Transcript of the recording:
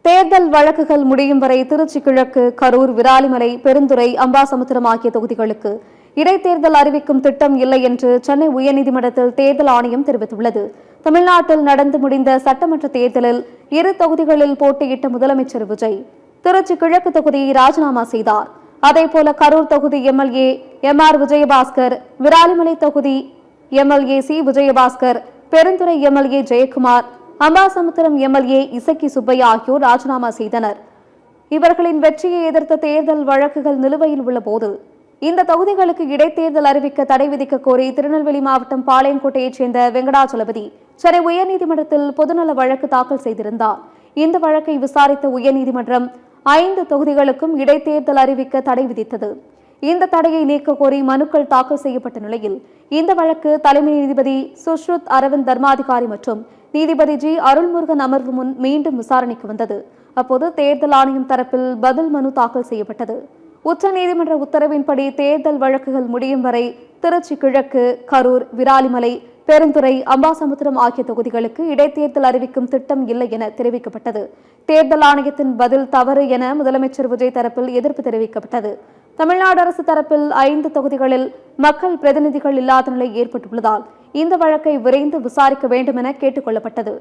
தேர்தல் வழக்குகள் முடியும் வரை திருச்சி கிழக்கு, கரூர், விராலிமலை, பெருந்துறை, அம்பாசமுத்திரம் ஆகிய தொகுதிகளுக்கு இடைத்தேர்தல் அறிவிக்கும் திட்டம் இல்லை என்று சென்னை உயர்நீதிமன்றத்தில் தேர்தல் ஆணையம் தெரிவித்துள்ளது. தமிழ்நாட்டில் நடந்து முடிந்த சட்டமன்ற தேர்தலில் இரு தொகுதிகளில் போட்டியிட்ட முதலமைச்சர் விஜய் திருச்சி கிழக்கு தொகுதியை ராஜினாமா செய்தார். அதேபோல கரூர் தொகுதி எம்எல்ஏ எம்.ஆர். விஜயபாஸ்கர், விராலிமலை தொகுதி MLA C. Vijayabaskar, Perundurai MLA Jayakumar, Ambasamudram MLA Isakki Subbaiah ஆகியோர் ராஜினாமா செய்தனர். இவர்களின் வெற்றியை எதிர்த்த தேர்தல் வழக்குகள் நிலுவையில் உள்ள போது இந்த தொகுதிகளுக்கு இடைத்தேர்தல் அறிவிக்க தடை விதிக்க கோரி திருநெல்வேலி மாவட்டம் பாளையங்கோட்டையைச் சேர்ந்த வெங்கடாச்சலபதி சென்னை உயர்நீதிமன்றத்தில் பொதுநல வழக்கு தாக்கல் செய்திருந்தார். இந்த வழக்கை விசாரித்த உயர்நீதிமன்றம் 5 தொகுதிகளுக்கும் இடைத்தேர்தல் அறிவிக்க தடை விதித்தது. இந்த தடையை நீக்க கோரி மனுக்கள் தாக்கல் செய்யப்பட்ட நிலையில் இந்த வழக்கு தலைமை நீதிபதி சுஷ்ருத் அரவிந்த் தர்மாதிகாரி மற்றும் நீதிபதி ஜி. அருள்முருகன் அமர்வு முன் மீண்டும் விசாரணைக்கு வந்தது. அப்போது தேர்தல் ஆணையம் தரப்பில் பதில் மனு தாக்கல் செய்யப்பட்டது. உச்சநீதிமன்ற உத்தரவின்படி தேர்தல் வழக்குகள் முடியும் வரை திருச்சி கிழக்கு, கரூர், விராலிமலை, பெருந்துறை, அம்பாசமுத்திரம் ஆகிய தொகுதிகளுக்கு இடைத்தேர்தல் அறிவிக்கும் திட்டம் இல்லை என தெரிவிக்கப்பட்டது. தேர்தல் ஆணையத்தின் பதில் தவறு என முதலமைச்சர் விஜய் தரப்பில் எதிர்ப்பு தெரிவிக்கப்பட்டது. தமிழ்நாடு அரசு தரப்பில் 5 தொகுதிகளில் மக்கள் பிரதிநிதிகள் இல்லாத நிலை ஏற்பட்டுள்ளதால் இந்த வழக்கை விரைந்து விசாரிக்க வேண்டும் என கேட்டுக் கொள்ளப்பட்டது.